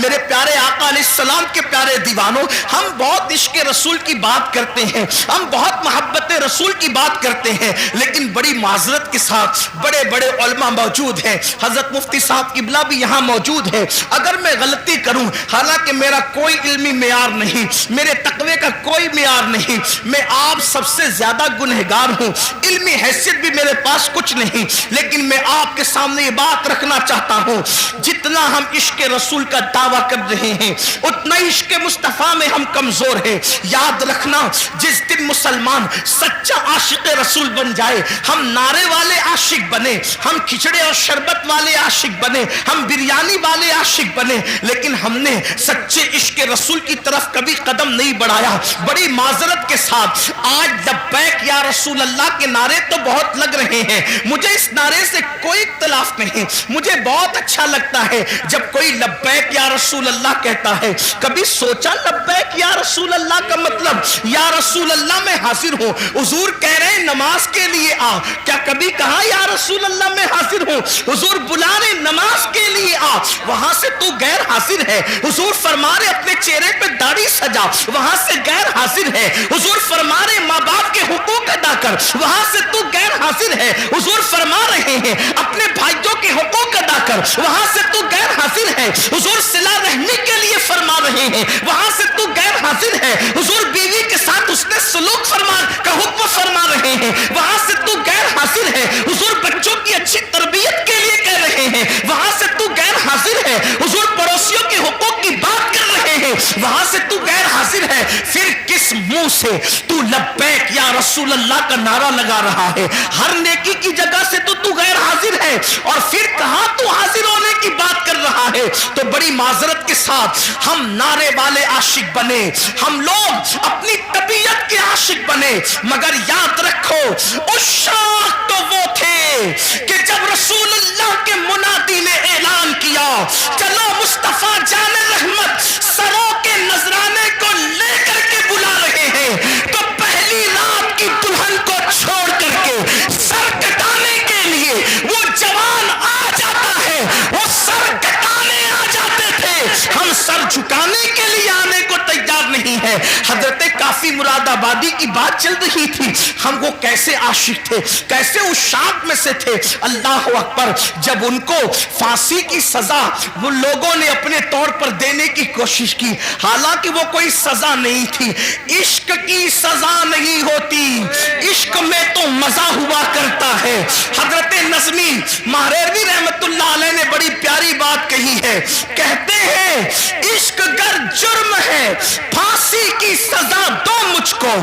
میرے پیارے آقا علیہ السلام کے پیارے دیوانوں، ہم بہت عشق رسول کی بات کرتے ہیں، ہم بہت محبت رسول کی بات کرتے ہیں، لیکن بڑی معذرت کے ساتھ بڑے بڑے علماء موجود ہیں، حضرت مفتی صاحب قبلہ بھی یہاں موجود ہے، اگر میں غلطی کروں، حالانکہ میرا کوئی علمی معیار نہیں، میرے تقوی کا کوئی معیار نہیں، میں آپ سب سے زیادہ گنہگار ہوں، علمی حیثیت بھی میرے پاس کچھ نہیں، لیکن میں آپ کے سامنے یہ بات رکھنا چاہتا ہوں، جتنا ہم عشق رسول کا دعویٰ کر رہے ہیں اتنا عشق مصطفیٰ میں ہم کمزور ہیں۔ یاد رکھنا، جس دن مسلمان سچا عاشق رسول بن جائے، ہم نعرے والے عاشق بنے، ہم کھچڑے اور شربت والے عاشق بنے، ہم بریانی والے عاشق بنے، لیکن ہم نے سچے عشق رسول کی طرف کبھی قدم نہیں بڑھایا۔ بڑی معذرت کے ساتھ آج لبیک یا رسول اللہ کے نعرے تو بہت لگ رہے ہیں، مجھے اس نعرے سے کوئی اختلاف نہیں، مجھے بہت اچھا لگتا ہے جب کوئی لبیک یا رسول اللہ کہتا ہے۔ کبھی سوچا لبیک یا رسول اللہ کا مطلب؟ یا رسول اللہ میں حاضر ہوں، حضور کہہ رہے ہیں نماز کے لیے آ، کیا کبھی کہا یا رسول اللہ میں حاضر ہوں؟ حضور بلا رہے نماز کے لیے آ، وہاں سے تو غیر حاضر ہے۔ حضور فرما رہے اپنے چہرے پہ داڑھی سجا، وہاں سے غیر حاضر ہے۔ حضور فرما رہے ماں باپ کے حقوق ادا کر، وہاں سے تو غیر حاضر ہے۔ حضور فرما رہے ہیں اپنے بھائیوں کے حقوق ادا کر، وہاں سے تو غیر حاضر ہے۔ حضور صلہ رحمی کے لیے فرما رہے ہیں، وہاں سے تو غیر حاضر ہے۔ حضور بیوی کے ساتھ اس نے سلوک فرما کا حکم فرما رہے ہیں، وہاں سے تو غیر حاضر ہے۔ حضور بچوں کی اچھی تربیت کے لیے کہہ رہے ہیں، وہاں سے تو غیر حاضر ہے۔ حضور پڑوسیوں کے حقوق کی بات کر رہے ہیں، وہاں سے تو غیر حاضر ہے۔ پھر کس منہ سے تو لبیک یا رسول اللہ کا نعرہ لگا رہا ہے؟ ہر نیکی کی جگہ سے تو غیر حاضر ہے، اور پھر کہاں تو حاضر ہونے کی بات کر رہا ہے؟ تو بڑی معذرت کے ساتھ ہم نعرے والے عاشق بنے، ہم لوگ اپنی طبیعت کے عاشق بنے، مگر یاد رکھو عشاق تو وہ تھے کہ جب رسول اللہ کے منادی نے اعلان کیا چلو مصطفیٰ جان رحمت سروں کے نذرانے کو لے کر کے بلا رہے ہیں، تو پہلی رات کی دلہن کو چھوڑ کر کے سر کٹانے کے لیے وہ جوان آ جاتا ہے، وہ سر کٹانے آ جاتے تھے، ہم سر جھکانے کے لیے آنے کو تیار نہیں ہے۔ حضرت کافی مراد آبادی کی بات چل رہی تھی، ہم وہ کیسے عاشق تھے، کیسے عشاق میں سے تھے، اللہ اکبر۔ جب ان کو پھانسی کی سزا وہ لوگوں نے اپنے طور پر دینے کی کوشش کی، حالانکہ وہ کوئی سزا نہیں تھی، عشق کی سزا نہیں ہوتی، عشق میں تو مزہ ہوا کرتا ہے۔ حضرت نظمی مہریروی رحمت اللہ علیہ نے بڑی پیاری بات کہی ہے، کہتے ہیں عشق گر جرم ہے پھانسی کی سزا دو مجھ کو،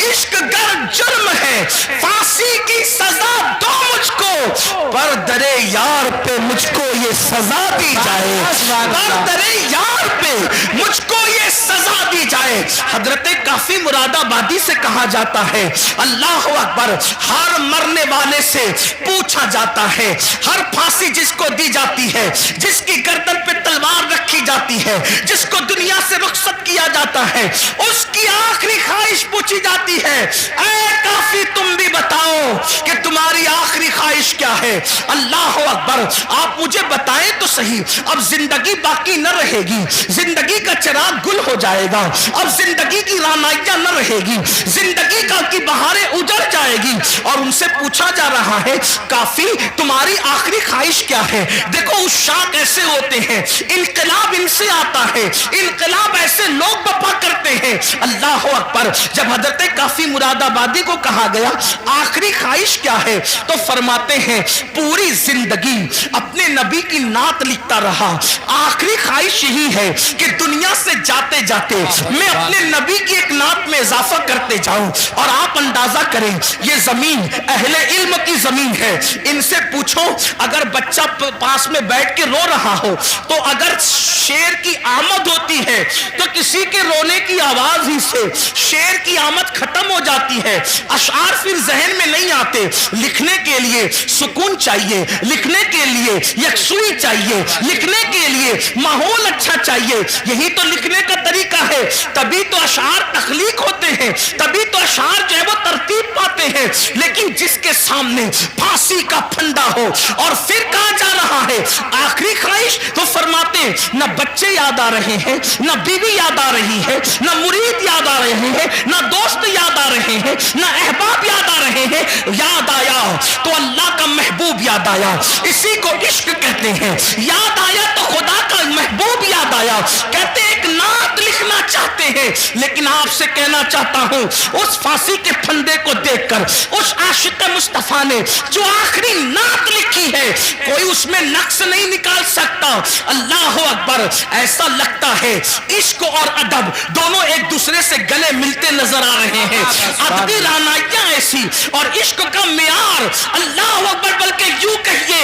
عشق گر جرم ہے پھانسی کی سزا دو مجھ کو، پر درے یار پہ مجھ کو یہ سزا دی جائے، پر درے یار پہ مجھ کو یہ سزا دی جائے۔ حضرت کافی مراد آبادی سے کہا جاتا ہے اللہ اکبر، ہر مرنے والے سے پوچھا جاتا ہے، ہر پھانسی جس کو دی جاتی ہے، جس کی گردن پہ تلوار رکھی جاتی ہے، جس کو دنیا سے رخصت کیا جاتا ہے، اس کی آخری خواہش پوچھی جاتی ہے، اے کافی تم بھی بتاؤ کہ تمہاری آخری خواہش کیا ہے؟ اللہ اکبر، آپ مجھے بتائیں تو صحیح، اب زندگی باقی نہ رہے گی، زندگی کا چراغ گل ہو جائے گا، اب زندگی کی رانائیاں نہ رہے گی، زندگی کی بہاریں اجڑ جائے گی، اور ان سے پوچھا جا رہا ہے کافی تمہاری آخری خواہش کیا ہے؟ دیکھو عشاق ایسے ہوتے ہیں، انقلاب ان سے آتا ہے، انقلاب ایسے لوگ بپا کرتے ہیں۔ اللہ اکبر، جب حضرت کافی مراد آبادی کو کہا گیا آخری خواہش کیا ہے، تو فرماتے ہیں پوری زندگی اپنے نبی کی نعت لکھتا رہا، آخری خواہش یہی ہے کہ دنیا سے جاتے جاتے میں اپنے نبی کی ایک نعت میں اضافہ کرتے جاؤں۔ اور آپ اندازہ کریں یہ زمین اہل علم کی زمین ہے، ان سے پوچھو اگر بچہ پاس میں بیٹھ کے رو رہا ہو تو اگر شیر کی آمد ہوتی ہے تو کسی کے رونے کی آواز ہی سے شعر کی آمد ختم ہو جاتی ہے، اشعار پھر ذہن میں نہیں آتے۔ لکھنے کے لیے سکون چاہیے، لکھنے کے لیے یکسوئی چاہیے، لکھنے کے لیے ماحول اچھا چاہیے، یہی تو لکھنے کا طریقہ ہے۔ تبھی تو اشعار تخلیق ہوتے ہیں، تبھی تو اشعار جو ہے وہ ترتیب پاتے ہیں۔ لیکن جس کے سامنے پھانسی کا پھندا ہو اور پھر کہا جا رہا ہے آخری خواہش، تو فرماتے ہیں نہ بچے یاد آ رہے ہیں، نہ بیوی یاد آ رہی ہے، نہ مرید یاد آ رہے ہیں، نہ دوست یاد آ رہے ہیں، نہ احباب یاد آ رہے ہیں، یاد آیا تو اللہ کا محبوب یاد آیا، اسی کو عشق کہتے ہیں۔ یاد آیا تو خدا کا محبوب یاد آیا۔ کہتے ایک نعت لکھنا چاہتے ہیں، لیکن آپ سے کہنا چاہتا ہوں اس پھانسی کے پھندے کو دیکھ کر اس عاشق مصطفیٰ نے جو آخری نعت لکھی ہے کوئی اس میں نقص نہیں نکال سکتا۔ اللہ اکبر، ایسا لگتا ہے عشق اور ادب دونوں ایک دوسرے سے گلے ملتے نظر آ رہے ہیں۔ ادبی رعنائیاں ایسی اور عشق کا معیار، اللہ اکبر، بلکہ یوں کہیے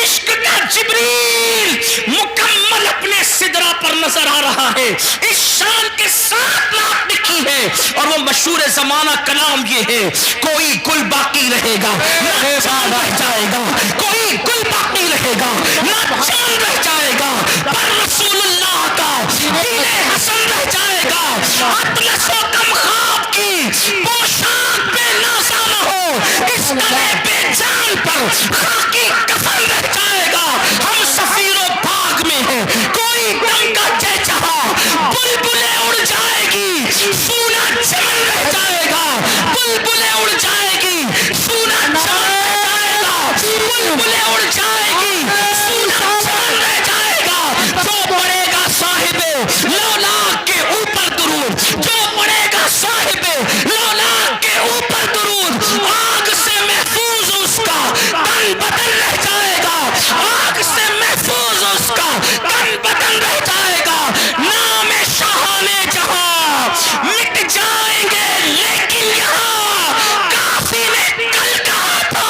عشق کا جبریل مکمل اپنے سدرہ پر نظر آ رہا ہے۔ اس شان کے ساتھ نعت لکھی ہے اور وہ مشہور زمانہ کلام یہ ہے، کوئی گل باقی رہے گا نہ چاند رہ جائے گا، کوئی گل باقی رہے گا نہ چاند رہ جائے گا، پر رسول اللہ کا دین حسن رہ جائے گا۔ اطلس و کم خواب کی پوشاک بے نازا نہ ہو، اس گلے بے جان پر خاکی کفن رہ جائے گا۔ ہم سفیر و باغ میں ہیں، کوئی دم کا چہچہا، بلبلیں اڑ جائے گی، سونا چمن رہ جائے گا، بلبلیں اڑ جائے گی، سونا چمن رہ جائے گا، بلبلیں اڑ جائے گی، سونا چمن رہ جائے گا۔ جو پڑے گا صاحب لولاک کے اوپر درود، جو پڑے گا صاحب لولاک کے اوپر درود، آگ سے محفوظ اس کا تن بدن رہ جائے گا، آگ سے محفوظ اس کا تن بدن رہ جائے گا۔ نام شاہان جہاں مٹ جائیں گے لیکن یہاں، کافی نے کل کہا تھا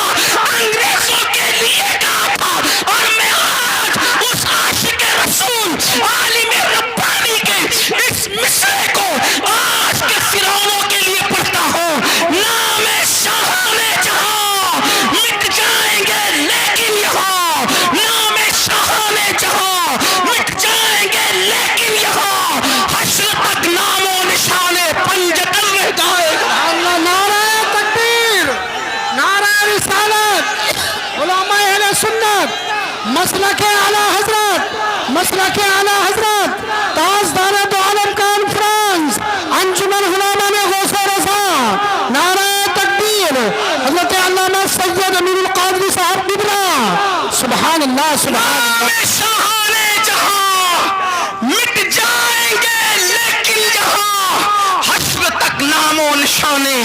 انگریزوں کے لیے کہا تھا، اور میں آج اس عاشق رسول عالم ربانی کے اس مصرے کو آج کے فرعونوں کے لیے پڑھتا ہوں۔ نام شاہان جہاں مٹ جائیں گے لیکن یہاں، نام شاہان جہاں مٹ جائیں گے لیکن یہاں، حشر تک نام و نشان پنجتن رہ جائے گا۔ اللہ، نعرہ تکبیر، نعرہ رسالت، علماء اہل سنت، مسلک اعلی حضرت، مسلک اعلی حضرت، تاجدار دو عالم کانفرنس، انجمن علماء غوث رضا، نعرہ تکبیر، حضرت علامہ سید امین القادری صاحب نبرا، سبحان اللہ، سبحان اللہ۔ نام شاہان جہاں مٹ جائیں گے لیکن یہاں، حشر تک نام و نشانے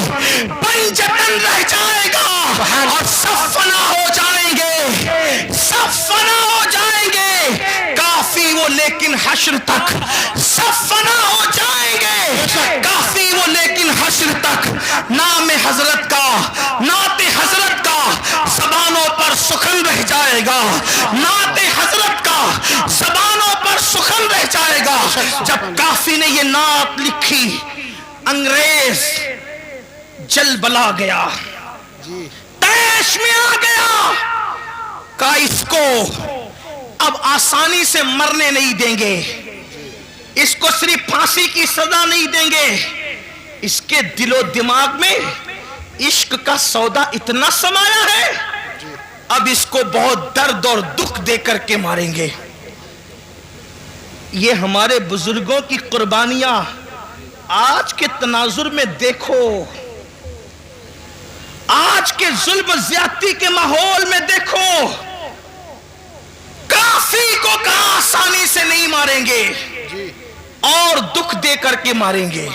پنجتن رہ جائے گا، اور سب فنا ہو جائیں گے، سب فنا ہو جائیں گے، کافی وہ لیکن حشر تک سب فنا ہو جائیں گے، کافی وہ لیکن حشر تک نام حضرت کا، نعت حضرت کا زبانوں پر سخن رہ جائے گا، نعت حضرت کا زبانوں پر سخن رہ جائے گا۔ جب کافی نے یہ نعت لکھی انگریز جل بلا گیا، تیش میں آ گیا، کہا اس کو اب آسانی سے مرنے نہیں دیں گے، اس کو صرف پھانسی کی سزا نہیں دیں گے، اس کے دل و دماغ میں عشق کا سودا اتنا سمایا ہے، اب اس کو بہت درد اور دکھ دے کر کے ماریں گے۔ یہ ہمارے بزرگوں کی قربانیاں آج کے تناظر میں دیکھو، آج کے ظلم زیادتی کے ماحول میں دیکھو، کافی کو کہاں آسانی سے نہیں ماریں گے اور دکھ دے کر کے ماریں گے۔